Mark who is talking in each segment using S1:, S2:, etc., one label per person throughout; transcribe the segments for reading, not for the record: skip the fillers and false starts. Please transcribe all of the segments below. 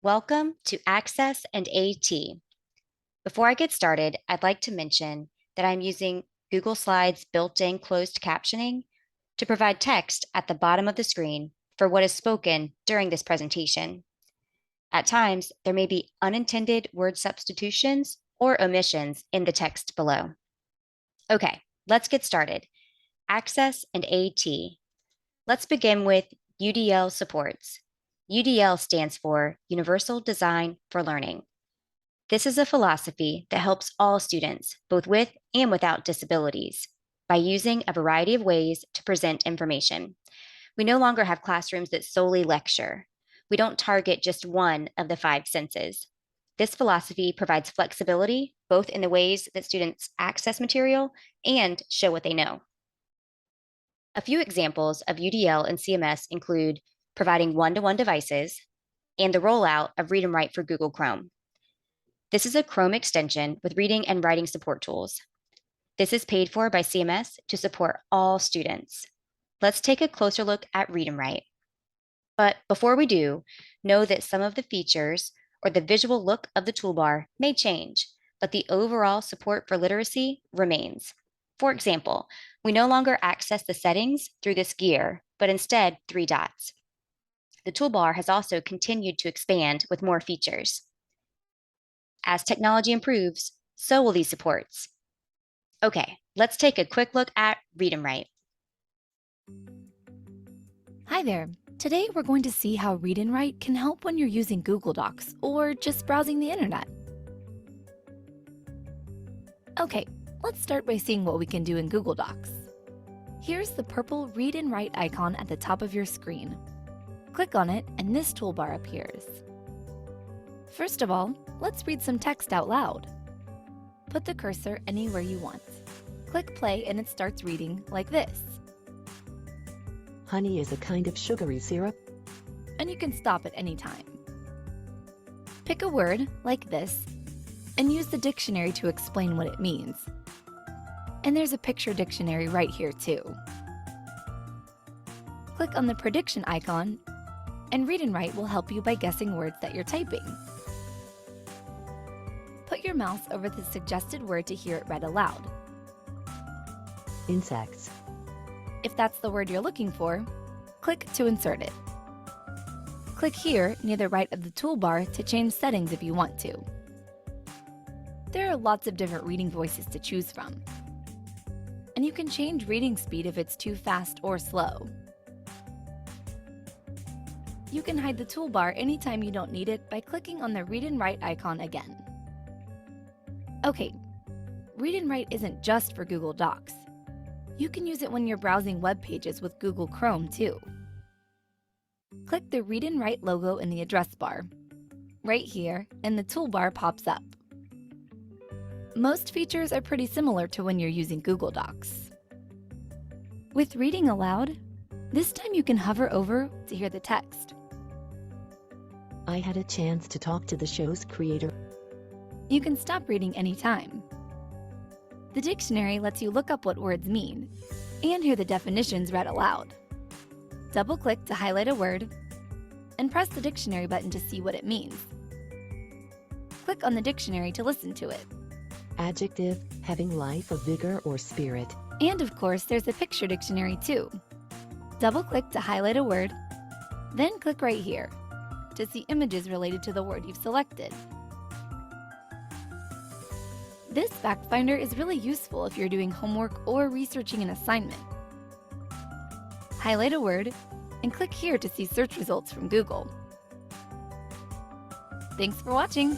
S1: Welcome to Access and AT. Before I get started, I'd like to mention that I'm using Google Slides built-in closed captioning to provide text at the bottom of the screen for what is spoken during this presentation. At times, there may be unintended word substitutions or omissions in the text below. Okay, let's get started. Access and AT. Let's begin with UDL supports. UDL stands for Universal Design for Learning. This is a philosophy that helps all students, both with and without disabilities, by using a variety of ways to present information. We no longer have classrooms that solely lecture. We don't target just one of the five senses. This philosophy provides flexibility, both in the ways that students access material and show what they know. A few examples of UDL and CMS include providing one-to-one devices and the rollout of Read and Write for Google Chrome. This is a Chrome extension with reading and writing support tools. This is paid for by CMS to support all students. Let's take a closer look at Read and Write. But before we do, know that some of the features or the visual look of the toolbar may change, but the overall support for literacy remains. For example, we no longer access the settings through this gear, but instead 3 dots. The toolbar has also continued to expand with more features. As technology improves, so will these supports. Okay, let's take a quick look at Read and Write.
S2: Hi there. Today we're going to see how Read and Write can help when you're using Google Docs or just browsing the internet. Okay, let's start by seeing what we can do in Google Docs. Here's the purple Read and Write icon at the top of your screen. Click on it and this toolbar appears. First of all, let's read some text out loud. Put the cursor anywhere you want. Click play and it starts reading like this.
S3: Honey is a kind of sugary syrup.
S2: And you can stop at any time. Pick a word, like this, and use the dictionary to explain what it means. And there's a picture dictionary right here too. Click on the prediction icon, and Read and Write will help you by guessing words that you're typing. Put your mouse over the suggested word to hear it read aloud.
S3: Insects.
S2: If that's the word you're looking for, click to insert it. Click here near the right of the toolbar to change settings if you want to. There are lots of different reading voices to choose from. And you can change reading speed if it's too fast or slow. You can hide the toolbar anytime you don't need it by clicking on the Read and Write icon again. Okay, Read and Write isn't just for Google Docs. You can use it when you're browsing web pages with Google Chrome too. Click the Read and Write logo in the address bar, right here, and the toolbar pops up. Most features are pretty similar to when you're using Google Docs. With reading aloud, this time you can hover over to hear the text.
S3: I had a chance to talk to the show's creator.
S2: You can stop reading anytime. The dictionary lets you look up what words mean and hear the definitions read aloud. Double-click to highlight a word and press the dictionary button to see what it means. Click on the dictionary to listen to it.
S3: Adjective, having life of vigor or spirit.
S2: And of course, there's a picture dictionary too. Double-click to highlight a word, then click right here to see images related to the word you've selected. This fact finder is really useful if you're doing homework or researching an assignment. Highlight a word and click here to see search results from Google. Thanks for watching!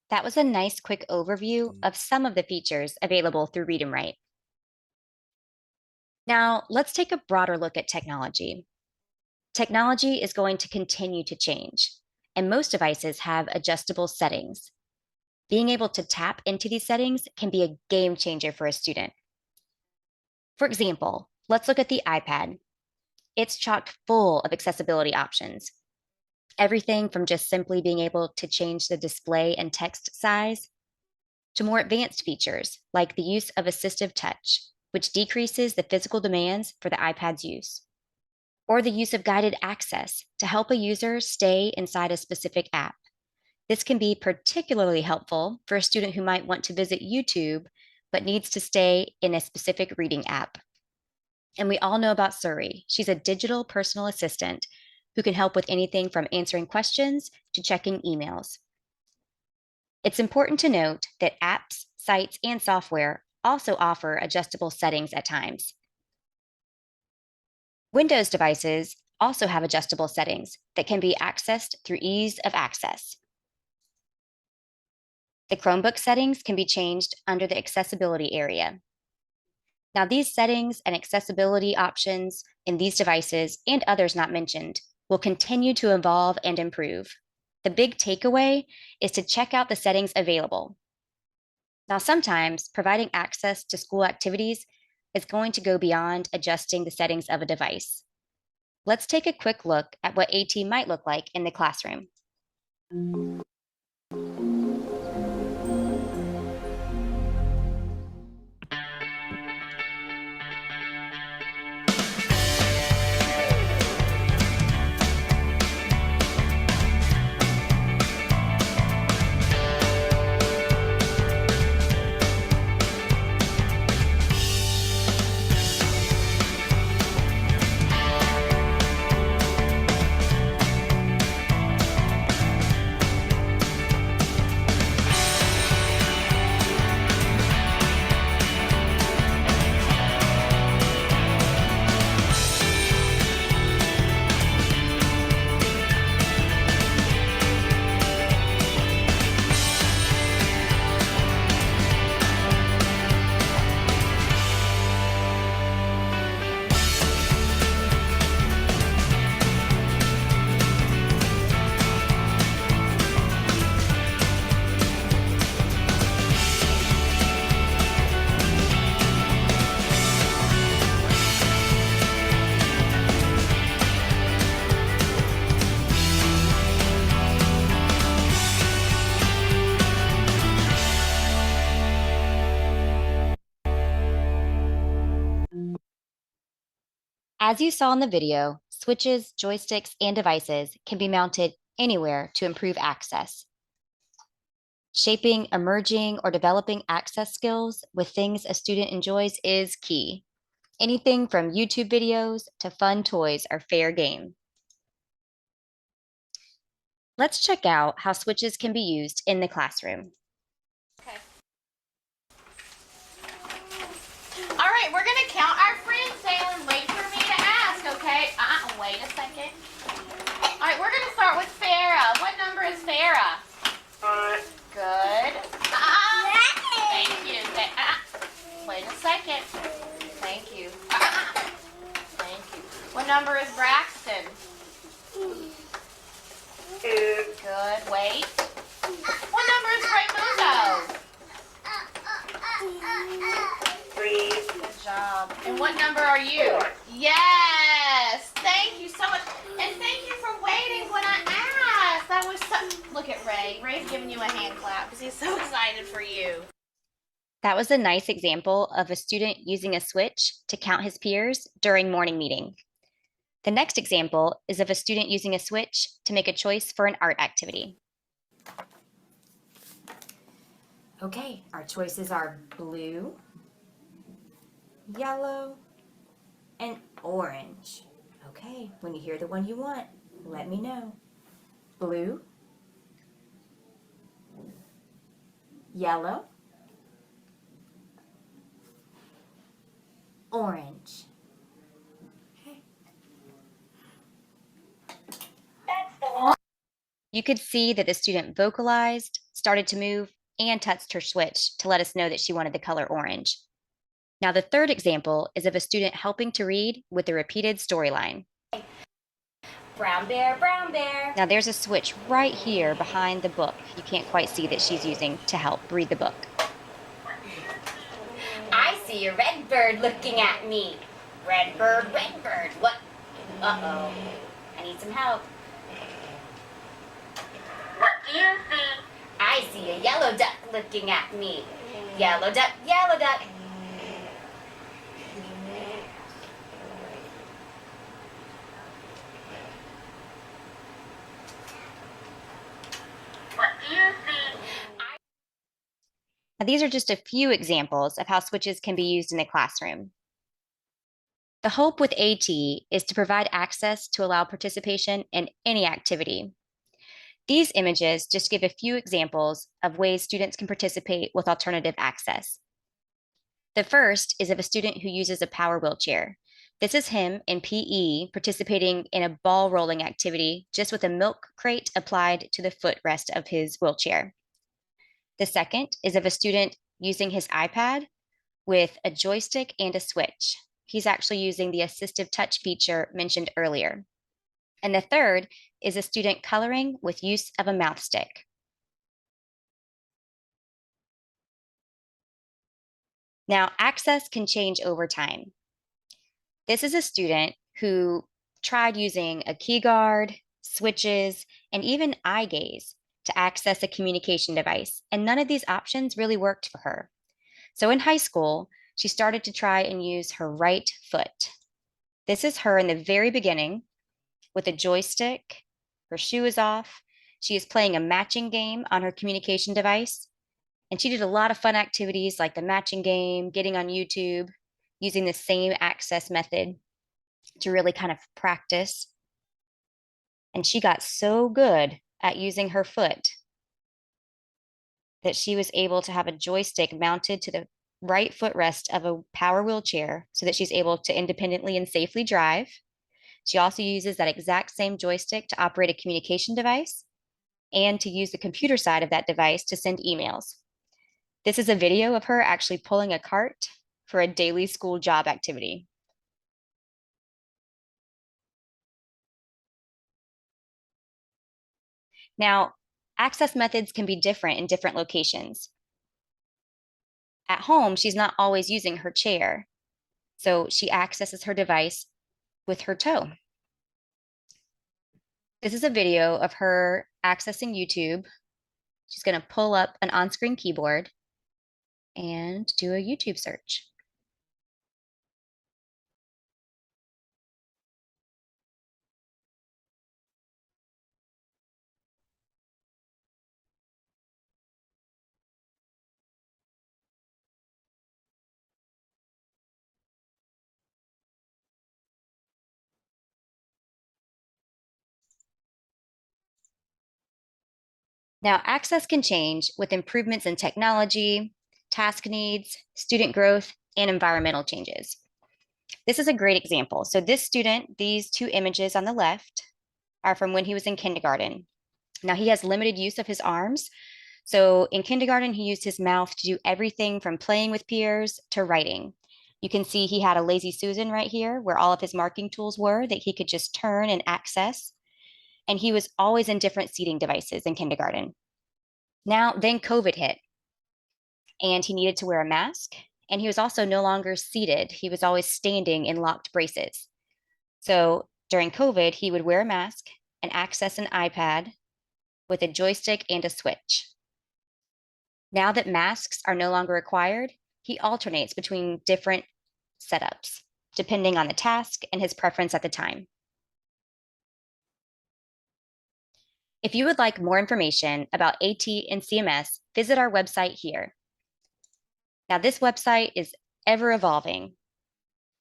S1: That was a nice quick overview of some of the features available through Read and Write. Now, let's take a broader look at technology. Technology is going to continue to change, and most devices have adjustable settings. Being able to tap into these settings can be a game changer for a student. For example, let's look at the iPad. It's chock full of accessibility options. Everything from just simply being able to change the display and text size to more advanced features like the use of assistive touch, which decreases the physical demands for the iPad's use. or the use of guided access to help a user stay inside a specific app. This can be particularly helpful for a student who might want to visit YouTube but needs to stay in a specific reading app. And we all know about Suri. She's a digital personal assistant who can help with anything from answering questions to checking emails. It's important to note that apps, sites, and software also offer adjustable settings at times. Windows devices also have adjustable settings that can be accessed through ease of access. The Chromebook settings can be changed under the accessibility area. Now, these settings and accessibility options in these devices and others not mentioned will continue to evolve and improve. The big takeaway is to check out the settings available. Now, sometimes providing access to school activities is going to go beyond adjusting the settings of a device. Let's take a quick look at what AT might look like in the classroom. As you saw in the video, switches, joysticks, and devices can be mounted anywhere to improve access. Shaping emerging or developing access skills with things a student enjoys is key. Anything from YouTube videos to fun toys are fair game. Let's check out how switches can be used in the classroom.
S4: Okay. All right, we're gonna count our friends down. Wait for me to ask, okay? Wait a second. All right, we're gonna start with Farah. What number is Farah? Good. Thank you. Wait a second. Thank you. Thank you. What number is Braxton? Good. Wait. What number is Raymundo?
S5: 3.
S4: Good job. And what number are you?
S5: 4.
S4: Yes. Thank you so much. And thank you for waiting when I asked. That was so... Look at Ray. Ray's giving you a hand clap because he's so excited for you.
S1: That was a nice example of a student using a switch to count his peers during morning meeting. The next example is of a student using a switch to make a choice for an art activity.
S6: Okay, our choices are blue, yellow, and orange. Okay, when you hear the one you want, let me know. Blue, yellow, orange.
S1: You could see that the student vocalized, started to move, and touched her switch to let us know that she wanted the color orange. Now, the third example is of a student helping to read with the repeated storyline.
S6: Brown bear, brown bear.
S1: Now, there's a switch right here behind the book you can't quite see that she's using to help read the book.
S6: I see a red bird looking at me. Red bird, what? Uh-oh, I need some help.
S5: What do you see?
S6: I see a yellow duck looking at me. Yellow duck, yellow duck.
S1: Now, these are just a few examples of how switches can be used in the classroom. The hope with AT is to provide access to allow participation in any activity. These images just give a few examples of ways students can participate with alternative access. The first is of a student who uses a power wheelchair. This is him in PE participating in a ball rolling activity just with a milk crate applied to the footrest of his wheelchair. The second is of a student using his iPad with a joystick and a switch. He's actually using the assistive touch feature mentioned earlier. And the third is a student coloring with use of a mouth stick. Now, access can change over time. This is a student who tried using a key guard, switches, and even eye gaze to access a communication device, and none of these options really worked for her. So in high school, she started to try and use her right foot. This is her in the very beginning with a joystick. Her shoe is off. She is playing a matching game on her communication device. And she did a lot of fun activities like the matching game, getting on YouTube, using the same access method to really kind of practice. And she got so good at using her foot that she was able to have a joystick mounted to the right footrest of a power wheelchair so that she's able to independently and safely drive. She also uses that exact same joystick to operate a communication device and to use the computer side of that device to send emails. This is a video of her actually pulling a cart for a daily school job activity. Now, access methods can be different in different locations. At home, she's not always using her chair, so she accesses her device with her toe. This is a video of her accessing YouTube. She's going to pull up an on-screen keyboard and do a YouTube search. Now, access can change with improvements in technology, task needs, student growth, and environmental changes. This is a great example. So this student, these two images on the left are from when he was in kindergarten. Now he has limited use of his arms. So in kindergarten, he used his mouth to do everything from playing with peers to writing. You can see he had a lazy Susan right here where all of his marking tools were that he could just turn and access. And he was always in different seating devices in kindergarten. Now, then COVID hit and he needed to wear a mask. And he was also no longer seated. He was always standing in locked braces. So during COVID, he would wear a mask and access an iPad with a joystick and a switch. Now that masks are no longer required, he alternates between different setups, depending on the task and his preference at the time. If you would like more information about AT and CMS, visit our website here. Now, this website is ever evolving.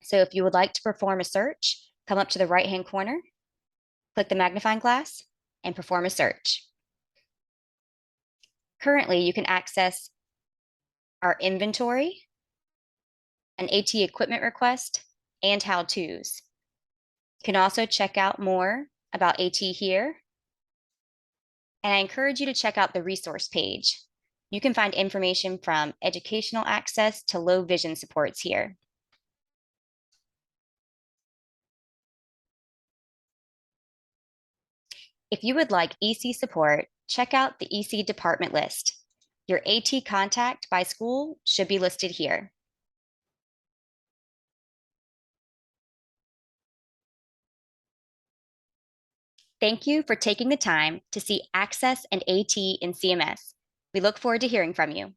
S1: So if you would like to perform a search, come up to the right-hand corner, click the magnifying glass, and perform a search. Currently, you can access our inventory, an AT equipment request, and how-tos. You can also check out more about AT here. And I encourage you to check out the resource page. You can find information from educational access to low vision supports here. If you would like EC support, check out the EC department list. Your AT contact by school should be listed here. Thank you for taking the time to see Access and AT in CMS. We look forward to hearing from you.